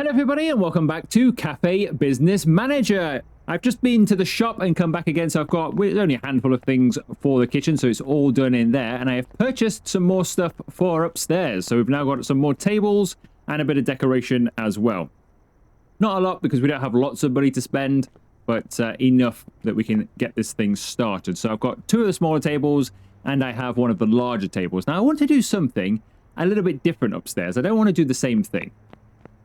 Hello everybody and welcome back to Café Business Manager. I've just been to the shop and come back again, so I've got only a handful of things for the kitchen, so it's all done in there, and I have purchased some more stuff for upstairs. So we've now got some more tables and a bit of decoration as well. Not a lot because we don't have lots of money to spend, but enough that we can get this thing started. So I've got two of the smaller tables and I have one of the larger tables. Now I want to do something a little bit different upstairs. I don't want to do the same thing.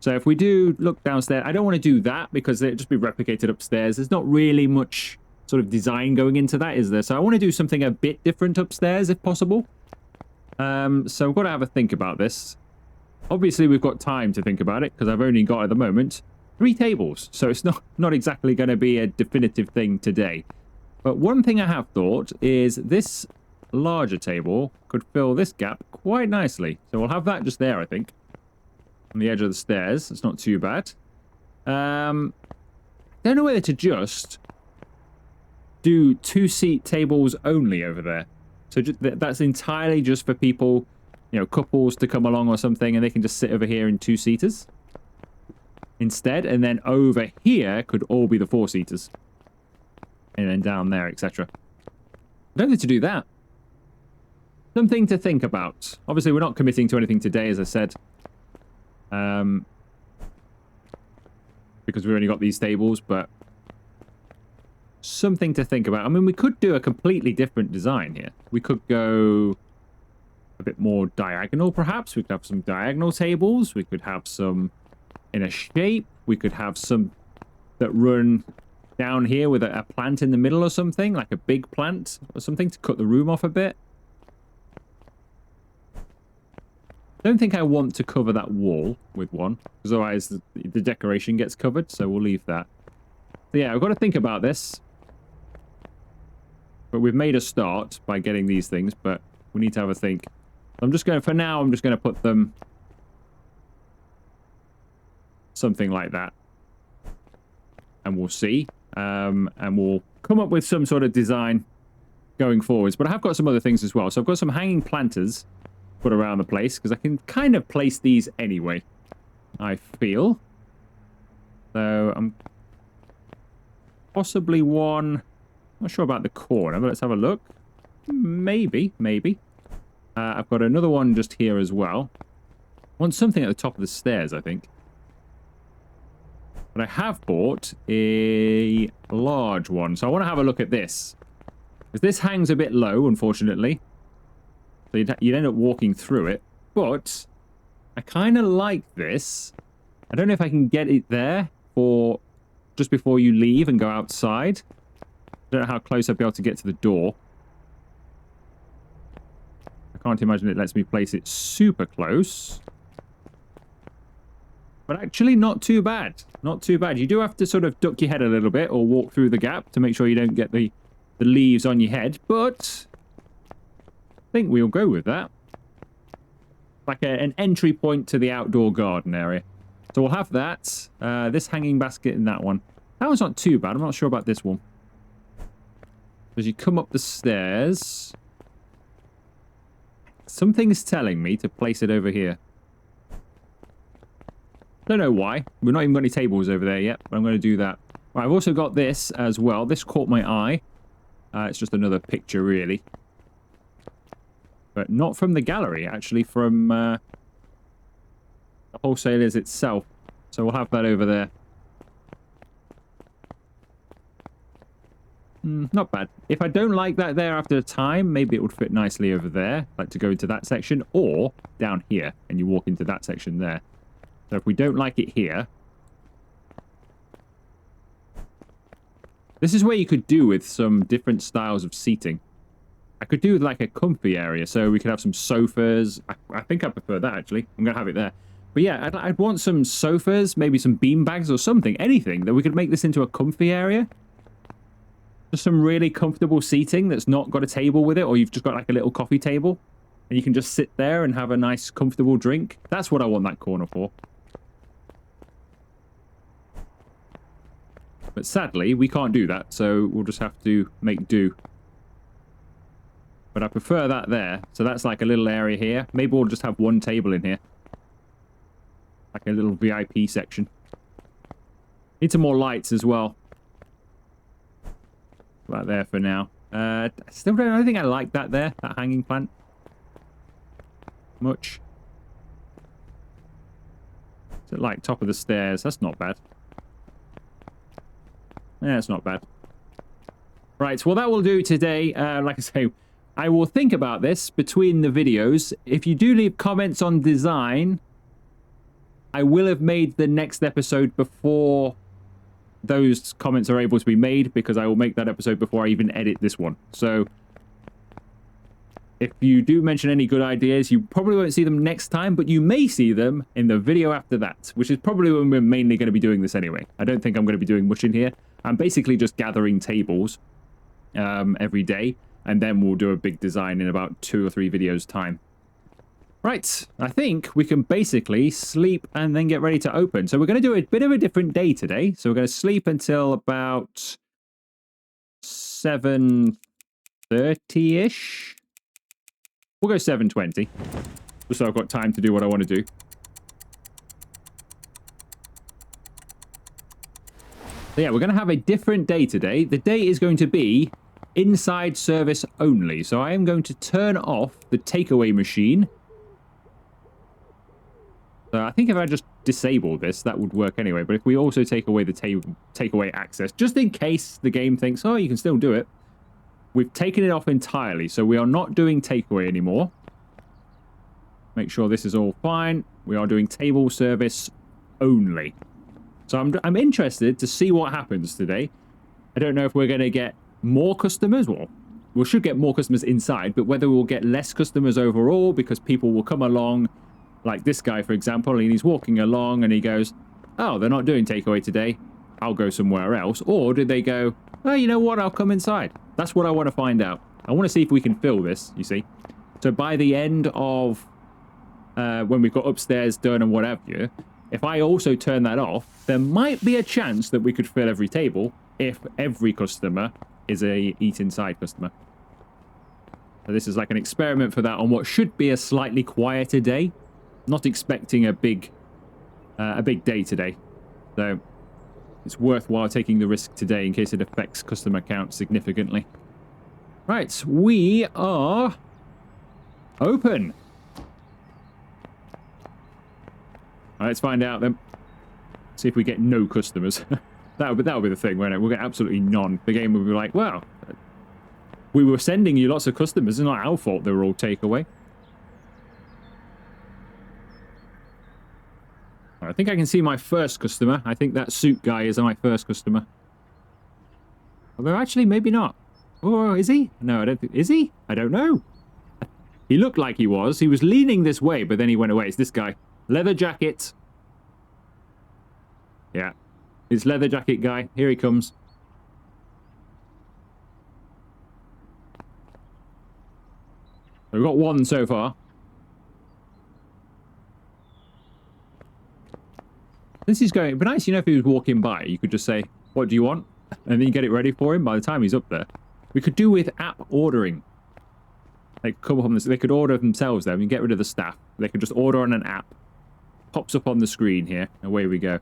So if we do look downstairs, I don't want to do that because it'll just be replicated upstairs. There's not really much sort of design going into that, is there? So I want to do something a bit different upstairs if possible. So we've got to have a think about this. Obviously, we've got time to think about it because I've only got, at the moment, 3 tables. So it's not exactly going to be a definitive thing today. But one thing I have thought is this larger table could fill this gap quite nicely. So we'll have that just there, I think. On the edge of the stairs. It's not too bad. Don't know whether to just do 2-seat tables only over there. So that's entirely just for people, you know, couples to come along or something, and they can just sit over here in 2-seaters instead. And then over here could all be the 4-seaters. And then down there, etc. Don't need to do that. Something to think about. Obviously, we're not committing to anything today, as I said. Because we've only got these tables, but something to think about. I mean, we could do a completely different design here. We could go a bit more diagonal, perhaps. We could have some diagonal tables. We could have some in a shape. We could have some that run down here with a plant in the middle or something, like a big plant or something to cut the room off a bit. Don't think I want to cover that wall with one, because otherwise the decoration gets covered, so we'll leave that. So yeah, I've got to think about this. But we've made a start by getting these things, but we need to have a think. I'm just going, for now, I'm just going to put them something like that. And we'll see. And we'll come up with some sort of design going forwards. But I have got some other things as well. So I've got some hanging planters put around the place, because I can kind of place these anyway, I feel. So I'm possibly one, not sure about the corner, but let's have a look. Maybe. I've got another one just here as well. I want something at the top of the stairs, I think. But I have bought a large one, so I want to have a look at this. Because this hangs a bit low, unfortunately. So you'd end up walking through it. But I kind of like this. I don't know if I can get it there for just before you leave and go outside. I don't know how close I'd be able to get to the door. I can't imagine it lets me place it super close. But actually not too bad. Not too bad. You do have to sort of duck your head a little bit or walk through the gap to make sure you don't get the leaves on your head. But I think we'll go with that. Like an entry point to the outdoor garden area. So we'll have that. This hanging basket and that one. That one's not too bad. I'm not sure about this one. As you come up the stairs, something's telling me to place it over here. Don't know why. We've not even got any tables over there yet, but I'm going to do that. Right, I've also got this as well. This caught my eye. It's just another picture, really. But not from the gallery, actually, from the wholesalers itself. So we'll have that over there. Not bad. If I don't like that there after a time, maybe it would fit nicely over there, like to go into that section, or down here, and you walk into that section there. So if we don't like it here, this is where you could do with some different styles of seating. I could do like a comfy area, so we could have some sofas. I think I prefer that, actually. I'm going to have it there. But yeah, I'd want some sofas, maybe some bean bags or something, anything that we could make this into a comfy area. Just some really comfortable seating that's not got a table with it, or you've just got like a little coffee table, and you can just sit there and have a nice, comfortable drink. That's what I want that corner for. But sadly, we can't do that, so we'll just have to make do. But I prefer that there. So that's like a little area here. Maybe we'll just have one table in here. Like a little VIP section. Need some more lights as well. Right there for now. I don't think I like that there, that hanging plant. Much. Is it like top of the stairs? That's not bad. Yeah, it's not bad. Right, well that will do today. Like I say, I will think about this between the videos. If you do leave comments on design, I will have made the next episode before those comments are able to be made, because I will make that episode before I even edit this one. So if you do mention any good ideas, you probably won't see them next time, but you may see them in the video after that, which is probably when we're mainly going to be doing this anyway. I don't think I'm going to be doing much in here. I'm basically just gathering tables every day, and then we'll do a big design in about 2 or 3 videos time. Right, I think we can basically sleep and then get ready to open. So we're going to do a bit of a different day today. So we're going to sleep until about 7:30-ish. We'll go 7:20, just so I've got time to do what I want to do. So yeah, we're going to have a different day today. The day is going to be inside service only. So I am going to turn off the takeaway machine. So I think if I just disable this, that would work anyway. But if we also take away the takeaway access, just in case the game thinks, oh, you can still do it, we've taken it off entirely. So we are not doing takeaway anymore. Make sure this is all fine. We are doing table service only. So I'm interested to see what happens today. I don't know if we're going to get more customers. Well, we should get more customers inside, but whether we'll get less customers overall because people will come along. Like this guy, for example, and he's walking along and he goes, oh, they're not doing takeaway today. I'll go somewhere else. Or did they go, oh, you know what? I'll come inside. That's what I want to find out. I want to see if we can fill this, you see. So by the end of when we've got upstairs done and what have you, if I also turn that off, there might be a chance that we could fill every table if every customer is a eat inside customer. So this is like an experiment for that on what should be a slightly quieter day. Not expecting a big day today, so it's worthwhile taking the risk today in case it affects customer count significantly. Right, we are open. All right, let's find out then. See if we get no customers. that'll be the thing, won't it? We'll get absolutely none. The game will be like, well, we were sending you lots of customers. It's not our fault they were all takeaway. I think I can see my first customer. I think that suit guy is my first customer. Although actually, maybe not. Oh, is he? No, I don't think... Is he? I don't know. He looked like he was. He was leaning this way, but then he went away. It's this guy. Leather jacket. Yeah. It's leather jacket guy. Here he comes. We've got one so far. This is going... It'd be nice, you know, if he was walking by, you could just say, what do you want? And then you get it ready for him by the time he's up there. We could do with app ordering. They could come up on this. They could order themselves there. We can get rid of the staff. They could just order on an app. Pops up on the screen here. Away we go.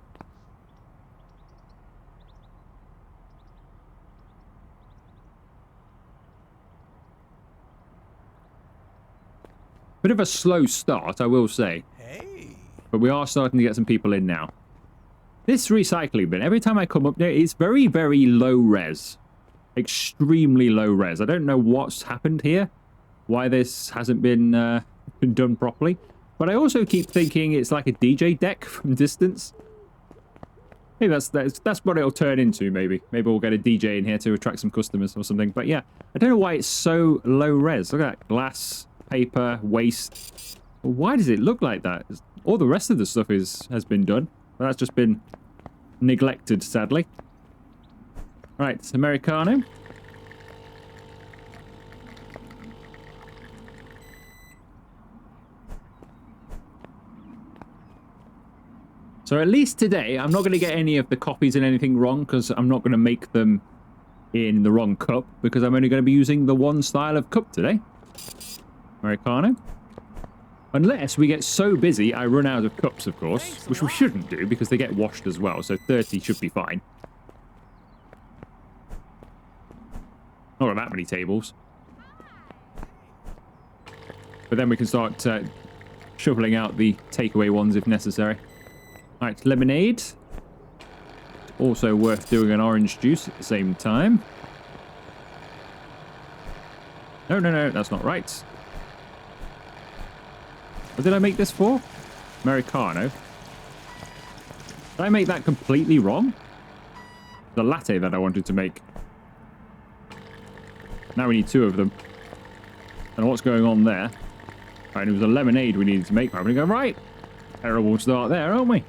Bit of a slow start, I will say. Hey. But we are starting to get some people in now. This recycling bin, every time I come up there, it's very, very low res. Extremely low res. I don't know what's happened here. Why this hasn't been done properly. But I also keep thinking it's like a DJ deck from distance. Maybe that's what it'll turn into, maybe. Maybe we'll get a DJ in here to attract some customers or something. But yeah, I don't know why it's so low res. Look at that. Glass, paper, waste. Why does it look like that? All the rest of the stuff has been done. That's just been neglected, sadly. Right, it's Americano. So at least today, I'm not going to get any of the copies and anything wrong, because I'm not going to make them in the wrong cup, because I'm only going to be using the one style of cup today. Americano. Unless we get so busy, I run out of cups, of course, which we shouldn't do because they get washed as well. So 30 should be fine. Not got that many tables. But then we can start shoveling out the takeaway ones if necessary. All right, lemonade. Also worth doing an orange juice at the same time. No, no, no, that's not right. What did I make this for? Americano. Did I make that completely wrong? The latte that I wanted to make. Now we need 2 of them. I don't know what's going on there. Right, it was a lemonade we needed to make. I'm going to go, right. Terrible start there, aren't we?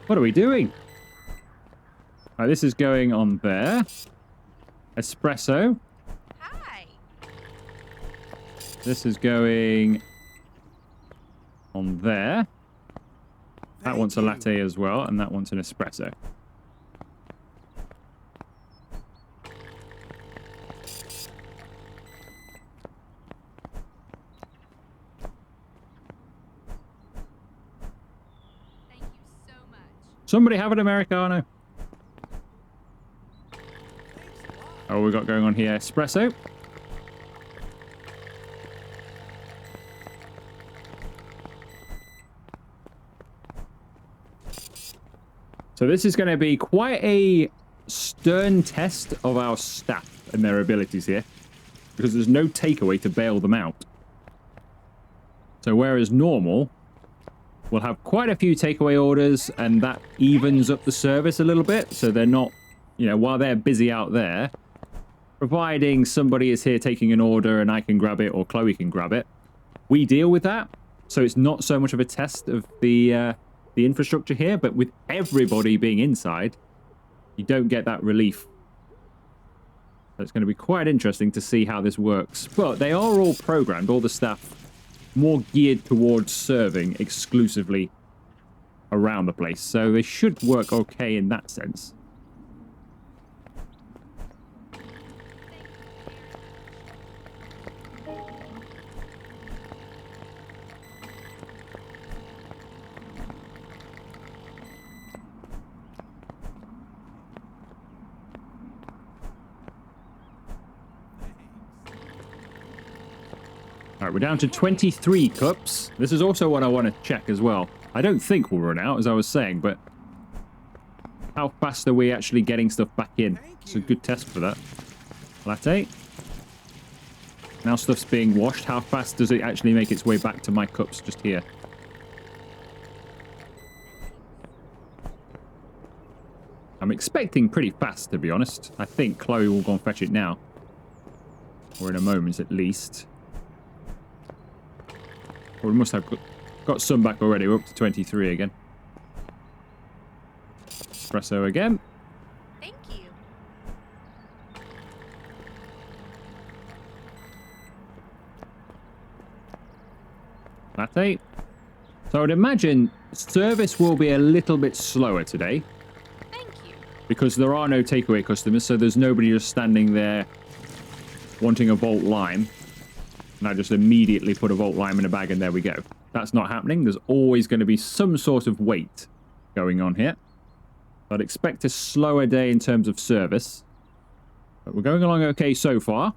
What are we doing? Right, this is going on there. Espresso. Hi. This is going on there. That wants a latte as well, and that wants an espresso. Thank you so much. Somebody have an Americano. Oh, we got going on here. Espresso. So this is going to be quite a stern test of our staff and their abilities here, because there's no takeaway to bail them out. So whereas normal, we'll have quite a few takeaway orders, and that evens up the service a little bit, so they're not, you know, while they're busy out there, providing somebody is here taking an order and I can grab it or Chloe can grab it, we deal with that. So it's not so much of a test of the infrastructure here, but with everybody being inside, you don't get that relief. So it's going to be quite interesting to see how this works. But they are all programmed, all the staff, more geared towards serving exclusively around the place. So they should work okay in that sense. All right, we're down to 23 cups. This is also what I want to check as well. I don't think we'll run out, as I was saying, but how fast are we actually getting stuff back in? It's a good test for that. Latte. Now stuff's being washed. How fast does it actually make its way back to my cups just here? I'm expecting pretty fast, to be honest. I think Chloe will go and fetch it now. Or in a moment, at least. Well, we must have got some back already. We're up to 23 again. Espresso again. Thank you. Latte. So I would imagine service will be a little bit slower today. Thank you. Because there are no takeaway customers, so there's nobody just standing there wanting a Volt Lime. And I just immediately put a Volt Lime in a bag and there we go. That's not happening. There's always going to be some sort of wait going on here. I'd expect a slower day in terms of service. But we're going along okay so far.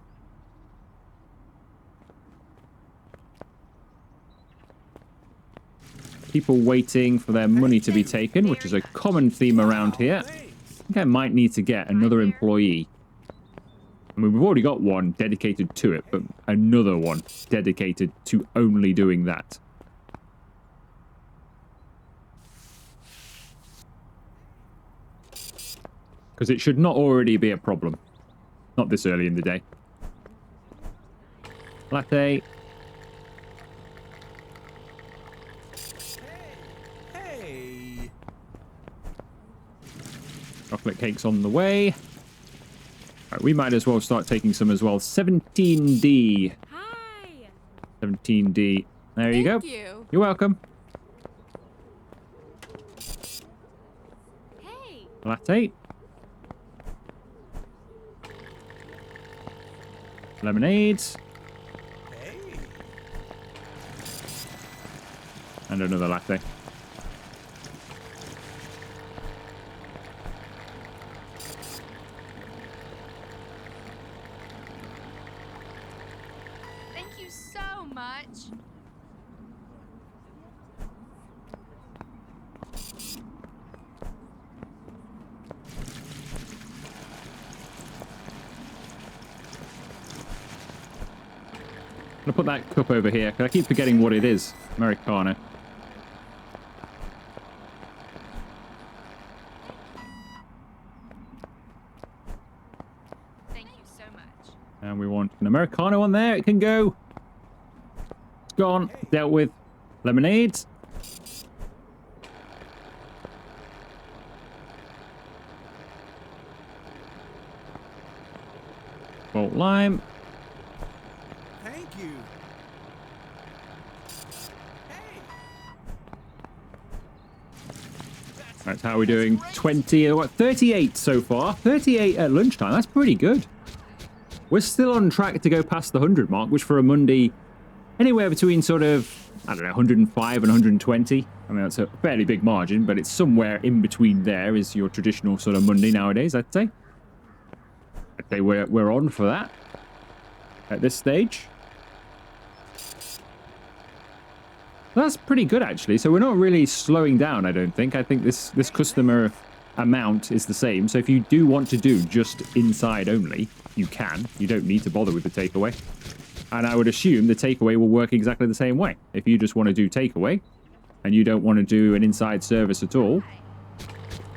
People waiting for their money to be taken, which is a common theme around here. I think I might need to get another employee. I mean, we've already got one dedicated to it, but another one dedicated to only doing that. Because it should not already be a problem. Not this early in the day. Latte. Hey. Chocolate cake's on the way. Right, we might as well start taking some as well. 17D. Hi. 17D. There you go. Thank you. You're welcome. Hey. Latte. Lemonades. Hey. And another latte. Thank you so much. I'm gonna put that cup over here, because I keep forgetting what it is. Americano. Thank you so much. And we want an Americano on there. It can go. It's gone. Dealt with. Lemonades. Bolt lime. Thank you. Hey. That's how we're doing. 20, what, 38 so far. 38 at lunchtime. That's pretty good. We're still on track to go past the 100 mark, which for a Monday, anywhere between sort of, I don't know, 105 and 120. I mean, that's a fairly big margin, but it's somewhere in between there is your traditional sort of Monday nowadays, I'd say. I'd say we're on for that at this stage. That's pretty good, actually. So we're not really slowing down, I don't think. I think this customer amount is the same. So if you do want to do just inside only, you can. You don't need to bother with the takeaway. And I would assume the takeaway will work exactly the same way. If you just want to do takeaway and you don't want to do an inside service at all,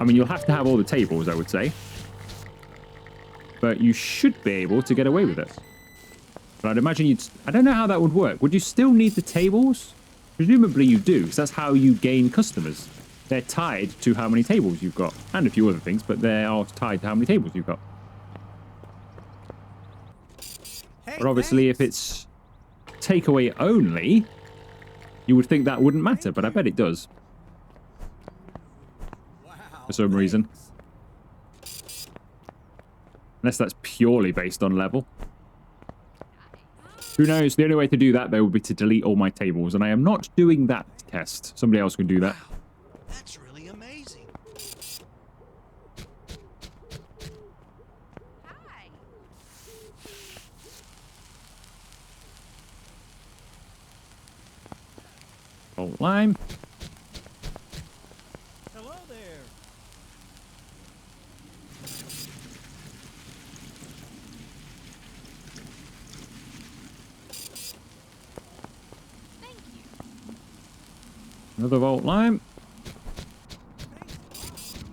I mean, you'll have to have all the tables, I would say. But you should be able to get away with it. But I'd imagine I don't know how that would work. Would you still need the tables? Presumably you do, because that's how you gain customers. They're tied to how many tables you've got. And a few other things, but they are tied to how many tables you've got. Hey, But obviously, if it's takeaway only, you would think that wouldn't matter, but I bet it does. Wow, For some reason. Unless that's purely based on level. Who knows? The only way to do that, though, would be to delete all my tables. And I am not doing that test. Somebody else can do that. Wow, that's really amazing. Hi. Bolt lime. Hello there. Thank you. Another Volt lime.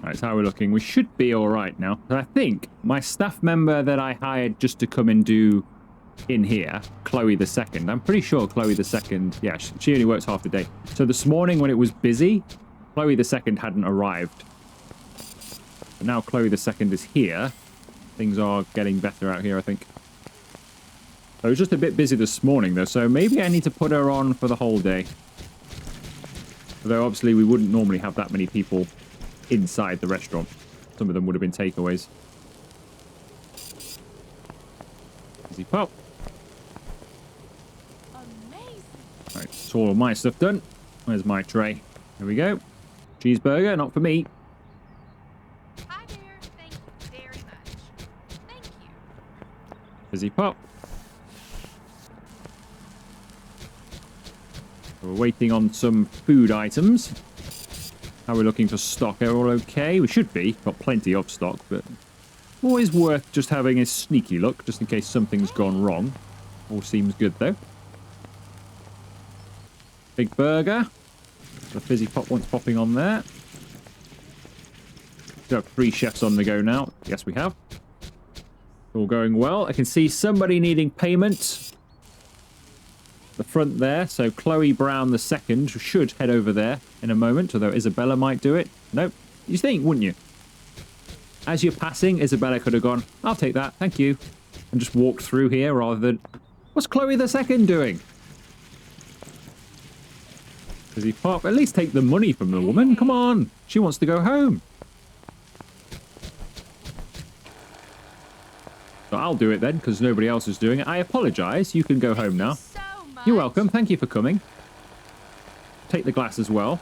That's how we're looking. We should be all right now. And I think my staff member that I hired just to come and do in here, Chloe the Second. I'm pretty sure Chloe the Second, yeah, she only works half the day. So this morning when it was busy, Chloe the Second hadn't arrived. But now Chloe the Second is here. Things are getting better out here, I think. So it was just a bit busy this morning, though, so maybe I need to put her on for the whole day. Although, obviously, we wouldn't normally have that many people inside the restaurant. Some of them would have been takeaways. Easy pop. Amazing. Right, that's all of my stuff done. Where's my tray? Here we go. Cheeseburger, not for me. Hi there. Thank you very much. Thank you. Fizzy pop. We're waiting on some food items. How are we looking for stock? Are we all okay? We should be. Got plenty of stock, but always worth just having a sneaky look, just in case something's gone wrong. All seems good, though. Big burger. The fizzy pop one's popping on there. We have 3 chefs on the go now. Yes, we have. All going well. I can see somebody needing payment. The front there. So Chloe Brown the second should head over there in a moment, although Isabella might do it. Nope. You think, wouldn't you? As you're passing, Isabella could have gone, I'll take that, thank you. And just walked through here rather than... What's Chloe the second doing? Does he pop? At least take the money from the woman. Come on. She wants to go home. So I'll do it then, because nobody else is doing it. I apologise. You can go home now. So much. You're welcome. Thank you for coming. take the glass as well.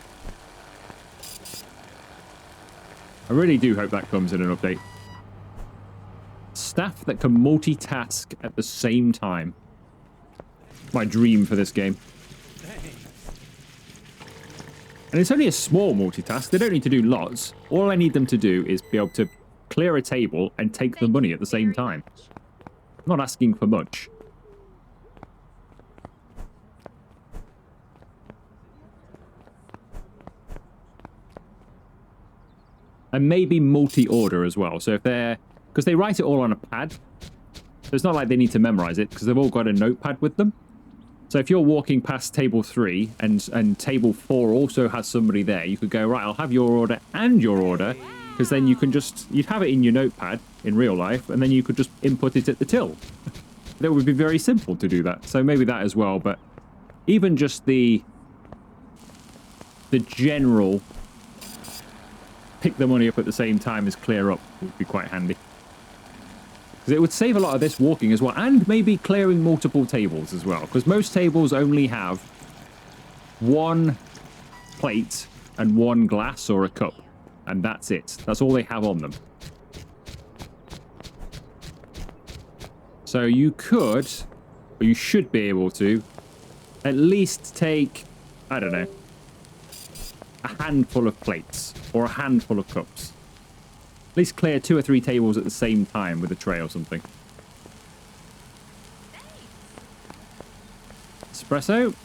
I really do hope that comes in an update. Staff that can multitask at the same time. My dream for this game. And it's only a small multitask. They don't need to do lots. All I need them to do is be able to clear a table and take the money at the same time. I'm not asking for much. And maybe multi-order as well. So if they're... Because they write it all on a pad. So it's not like they need to memorize it because they've all got a notepad with them. So if you're walking past table 3 and table 4 also has somebody there, you could go, right, I'll have your order and your order. Because then you can just... You'd have it in your notepad in real life and then you could just input it at the till. That would be very simple to do that. So maybe that as well. But even just the general... pick the money up at the same time as clear up would be quite handy. Because it would save a lot of this walking as well. And maybe clearing multiple tables as well. Because most tables only have one plate and one glass or a cup. And that's it. That's all they have on them. So you could, or you should be able to, at least take, I don't know, a handful of plates or a handful of cups. At least clear 2 or 3 tables at the same time with a tray or something. Espresso.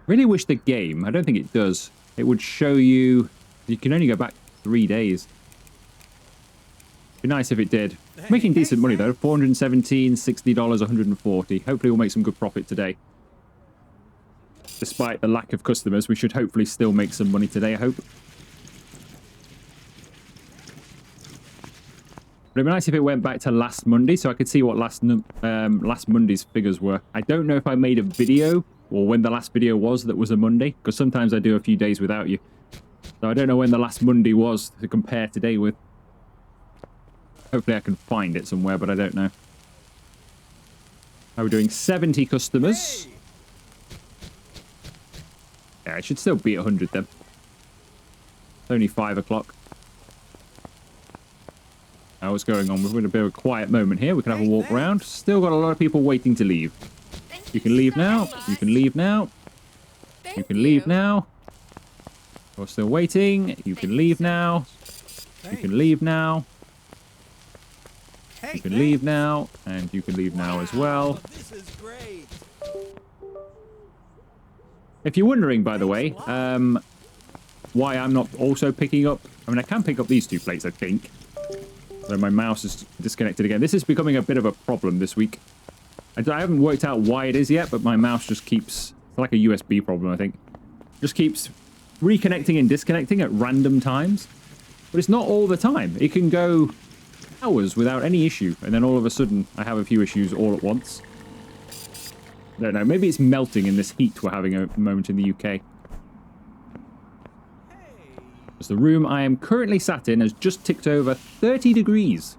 Really wish the game, I don't think it does, it would show you, you can only go back 3 days. Be nice if it did. Making decent money though. $417, $60, $140. Hopefully we'll make some good profit today. Despite the lack of customers, we should hopefully still make some money today, I hope. But it'd be nice if it went back to last Monday so I could see what last Monday's figures were. I don't know if I made a video or when the last video was that was a Monday, because sometimes I do a few days without you. So I don't know when the last Monday was to compare today with. Hopefully I can find it somewhere, but I don't know. Now we're doing 70 customers. Hey. Yeah, I should still beat 100 then. It's only 5 o'clock. Now what's going on? We're going to be a quiet moment here. We can have a walk around. Still got a lot of people waiting to leave. You can leave now. You can leave now. You can leave now. We're still waiting. You can leave now. You can leave now. You can leave now, and you can leave now as well. This is great. If you're wondering, by the way, why I'm not also picking up... I mean, I can pick up these 2 plates, I think. So my mouse is disconnected again. This is becoming a bit of a problem this week. I haven't worked out why it is yet, but my mouse just keeps... It's like a USB problem, I think. Just keeps reconnecting and disconnecting at random times. But it's not all the time. It can go... hours without any issue, and then all of a sudden I have a few issues all at once. I don't know, maybe it's melting in this heat we're having a moment in the UK. Because the room I am currently sat in has just ticked over 30 degrees.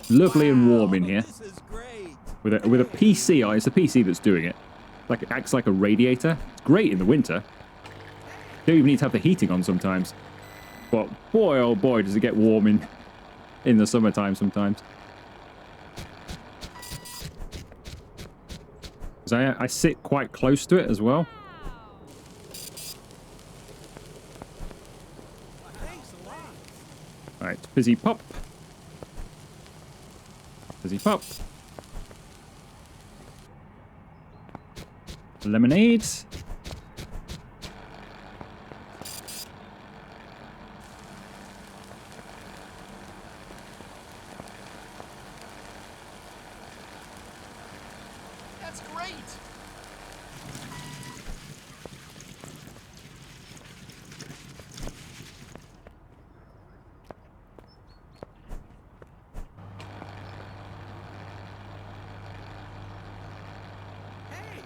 Lovely and warm in here. This is great. With a PC, it's the PC that's doing it. Like it acts like a radiator. It's great in the winter. You don't even need to have the heating on sometimes. But boy oh boy does it get warm in the summertime sometimes. Because I sit quite close to it as well. Thanks a lot. Right, fizzy pop. Fizzy pop. Lemonade. That's great.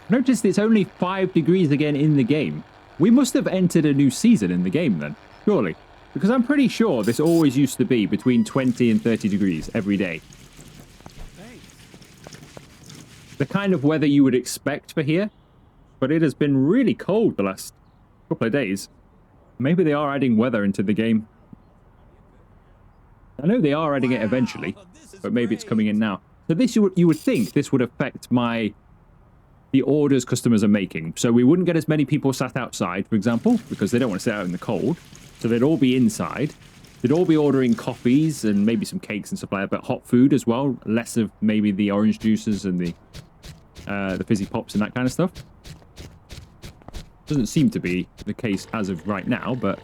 Notice it's only 5 degrees again in the game. We must have entered a new season in the game then, surely. Because I'm pretty sure this always used to be between 20 and 30 degrees every day. Thanks. The kind of weather you would expect for here. But it has been really cold the last couple of days. Maybe they are adding weather into the game. I know they are adding it eventually, This is but maybe it's great. coming in now. So this you would think this would affect the orders customers are making. So we wouldn't get as many people sat outside, for example, because they don't want to sit out in the cold. So they'd all be inside. They'd all be ordering coffees and maybe some cakes and stuff like that, but hot food as well. Less of maybe the orange juices and the fizzy pops and that kind of stuff. Doesn't seem to be the case as of right now, but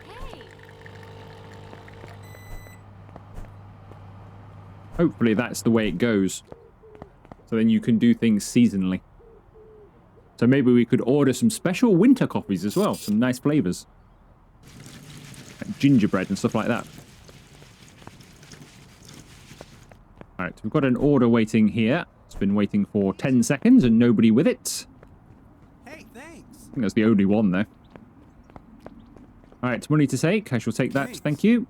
Hey, hopefully that's the way it goes. So then you can do things seasonally. So maybe we could order some special winter coffees as well. Some nice flavors. Like gingerbread and stuff like that. Alright, we've got an order waiting here. It's been waiting for 10 seconds and nobody with it. Hey, thanks. I think that's the only one there. Alright, money to take. I shall take that. Thanks. Thank you.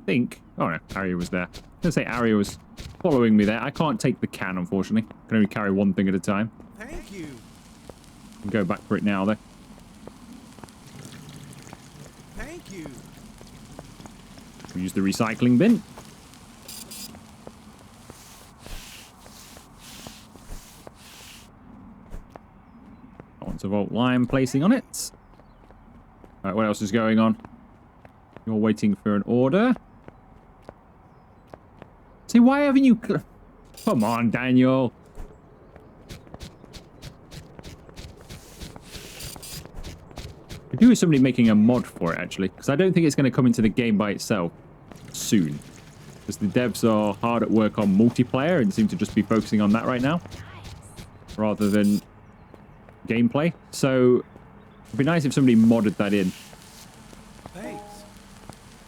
think... Oh no, Aria was there. I was going to say Aria was following me there. I can't take the can, unfortunately. I can only carry one thing at a time. Thank you. I'll go back for it now, though. Thank you. We'll use the recycling bin. Once a Volt Lime placing on it. Alright, what else is going on? You're waiting for an order. See, why haven't you... Come on, Daniel. Could do with somebody making a mod for it, actually. Because I don't think it's going to come into the game by itself soon. Because the devs are hard at work on multiplayer and seem to just be focusing on that right now. Rather than gameplay. So, it'd be nice if somebody modded that in. Thanks.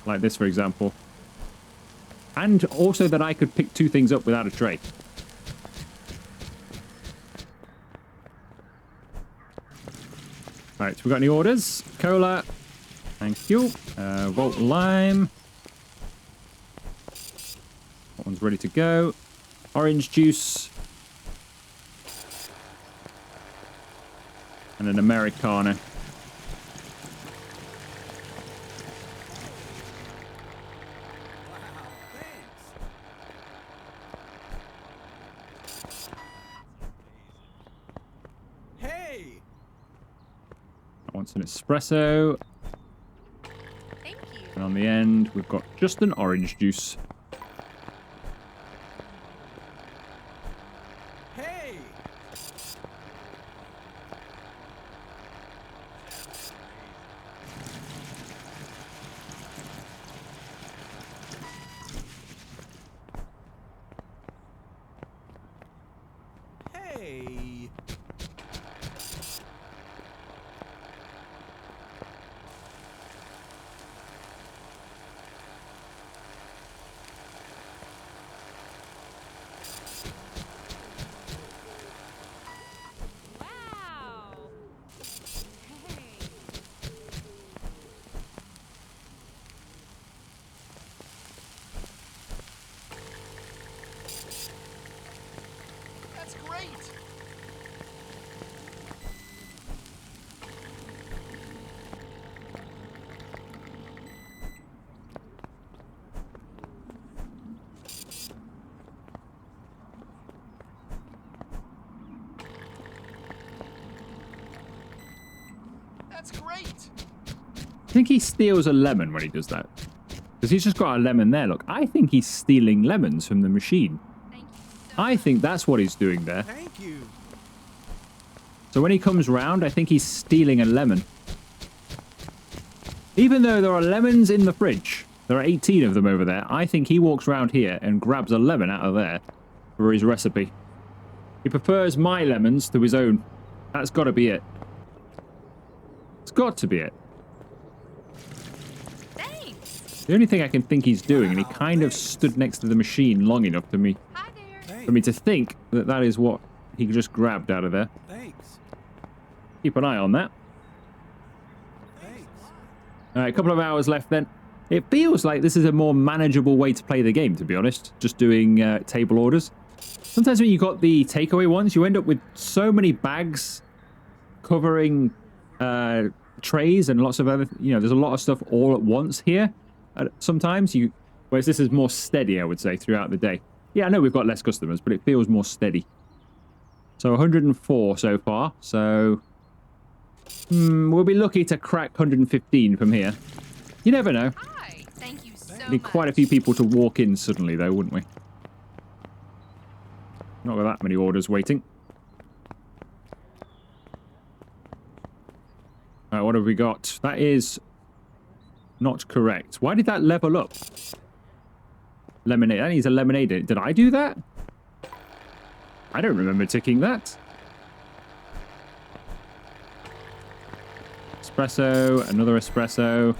Like this, for example. And also that I could pick two things up without a tray. Alright, so we got any orders? Cola. Thank you. Volt Lime. That one's ready to go. Orange juice. And an Americano. Wow, thanks. Hey! That one's an espresso. Thank you. And on the end, we've got just an orange juice. Hey! Hey! Wow. Hey. That's great! That's great! I think he steals a lemon when he does that. Because he's just got a lemon there, look. I think he's stealing lemons from the machine. Thank you so I think that's what he's doing there. Thank you. So when he comes round, I think he's stealing a lemon. Even though there are lemons in the fridge, there are 18 of them over there, I think he walks round here and grabs a lemon out of there for his recipe. He prefers my lemons to his own. That's got to be it. It's got to be it. Thanks. The only thing I can think he's doing, and he kind of stood next to the machine long enough Hi there. for Thanks. me to think that that is what he just grabbed out of there. Thanks. Keep an eye on that. Thanks. All right, a couple of hours left then. It feels like this is a more manageable way to play the game, to be honest. Just doing table orders. Sometimes when you got the takeaway ones, you end up with so many bags covering trays and lots of other, there's a lot of stuff all at once here. Sometimes whereas this is more steady, I would say, throughout the day. Yeah, I know we've got less customers, but it feels more steady. So 104 so far. So we'll be lucky to crack 115 from here. You never know. Hi. Thank you so much. Need quite a few people to walk in suddenly, though, wouldn't we? Not with that many orders waiting. All right, what have we got? That is not correct. Why did that level up? Lemonade. That needs a lemonade in it. Did I do that? I don't remember ticking that. Espresso, another espresso.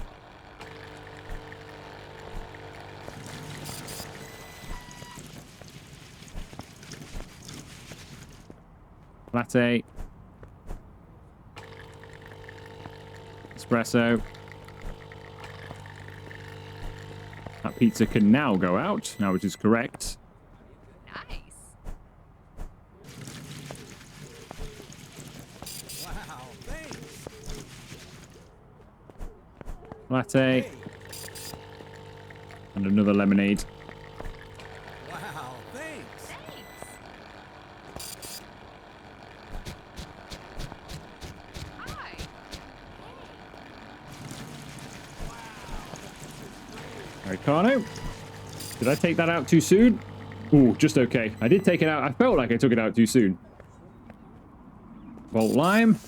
Latte. Espresso. That pizza can now go out, now which is correct. Nice. Wow, thanks. Latte. Hey. And another lemonade. Wow, thanks. Thanks. Hi. Americano. Did I take that out too soon? Ooh, just okay. I did take it out. I felt like I took it out too soon. Bolt lime.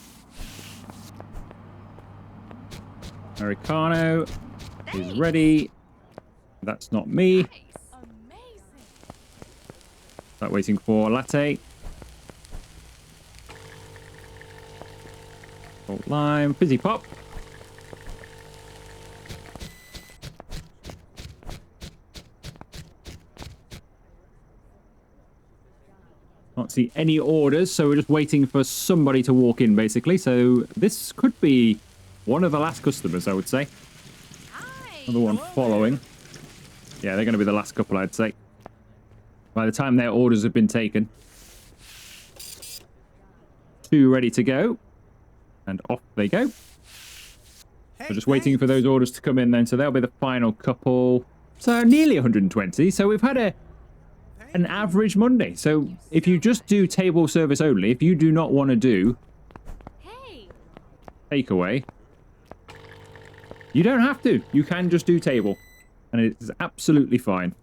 Americano is ready. That's not me. Nice. Amazing. Start waiting for latte. Bolt lime. Fizzy pop. Can't see any orders, so we're just waiting for somebody to walk in, basically. So this could be one of the last customers, I would say. Hi. Another one following. Yeah, they're going to be the last couple, I'd say. By the time their orders have been taken. 2 ready to go. And off they go. Hey, We're just waiting for those orders to come in then. So they'll be the final couple. So nearly 120. So we've had an average Monday. So if you just do table service only, if you do not want to do Hey. takeaway, you don't have to. You can just do table. And it's absolutely fine.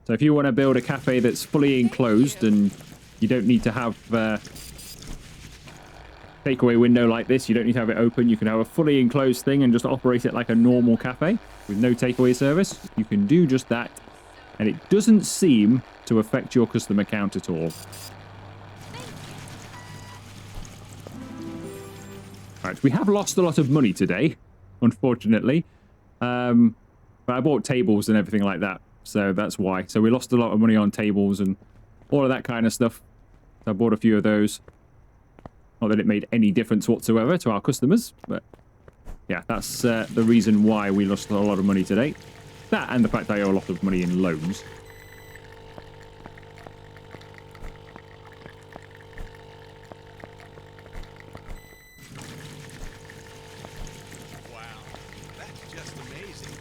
So if you want to build a cafe that's fully enclosed and you don't need to have takeaway window like this, you don't need to have it open, you can have a fully enclosed thing and just operate it like a normal cafe with no takeaway service. You can do just that. And it doesn't seem to affect your customer count at all. Right, we have lost a lot of money today, unfortunately. But I bought tables and everything like that, so that's why. So we lost a lot of money on tables and all of that kind of stuff. So I bought a few of those. Not that it made any difference whatsoever to our customers, but yeah, that's the reason why we lost a lot of money today. That and the fact I owe a lot of money in loans. Wow, that's just amazing.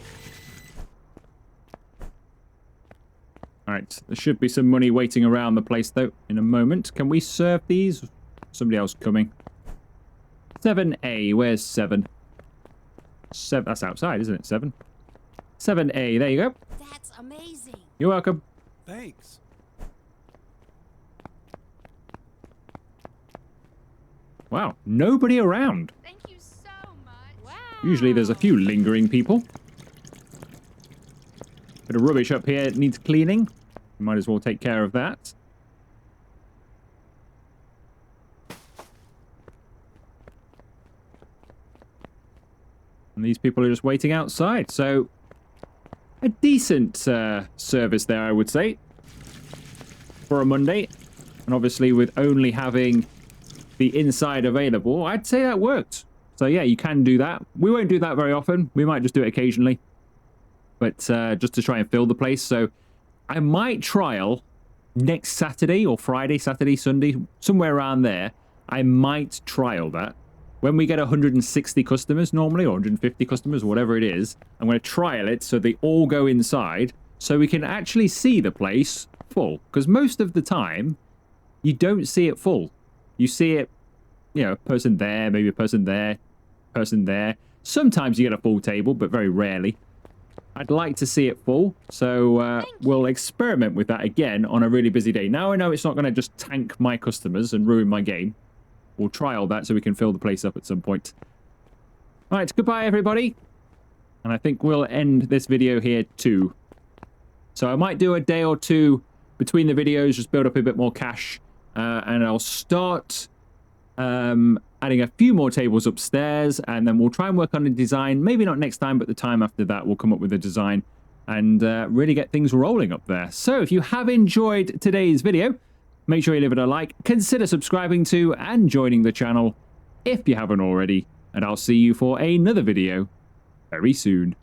Alright, there should be some money waiting around the place, though, in a moment. Can we serve these? Somebody else coming. 7A, where's 7? 7, that's outside, isn't it? 7? 7A, there you go. That's amazing. You're welcome. Thanks. Wow, nobody around. Thank you so much. Wow. Usually there's a few lingering people. Bit of rubbish up here, it needs cleaning. Might as well take care of that. And these people are just waiting outside, so a decent service there, I would say, for a Monday. And obviously with only having the inside available, I'd say that worked. So yeah, you can do that. We won't do that very often. We might just do it occasionally, but just to try and fill the place. So I might trial next Saturday or Friday, Saturday, Sunday, somewhere around there. I might trial that. When we get 160 customers normally, or 150 customers, whatever it is, I'm going to trial it so they all go inside so we can actually see the place full. Because most of the time, you don't see it full. You see it, you know, a person there, maybe a person there, person there. Sometimes you get a full table, but very rarely. I'd like to see it full, so we'll experiment with that again on a really busy day. Now I know it's not going to just tank my customers and ruin my game. We'll trial that so we can fill the place up at some point. All right, goodbye, everybody. And I think we'll end this video here, too. So I might do a day or two between the videos, just build up a bit more cash. And I'll start adding a few more tables upstairs, and then we'll try and work on a design. Maybe not next time, but the time after that, we'll come up with a design and really get things rolling up there. So if you have enjoyed today's video, make sure you leave it a like, consider subscribing to and joining the channel if you haven't already, and I'll see you for another video very soon.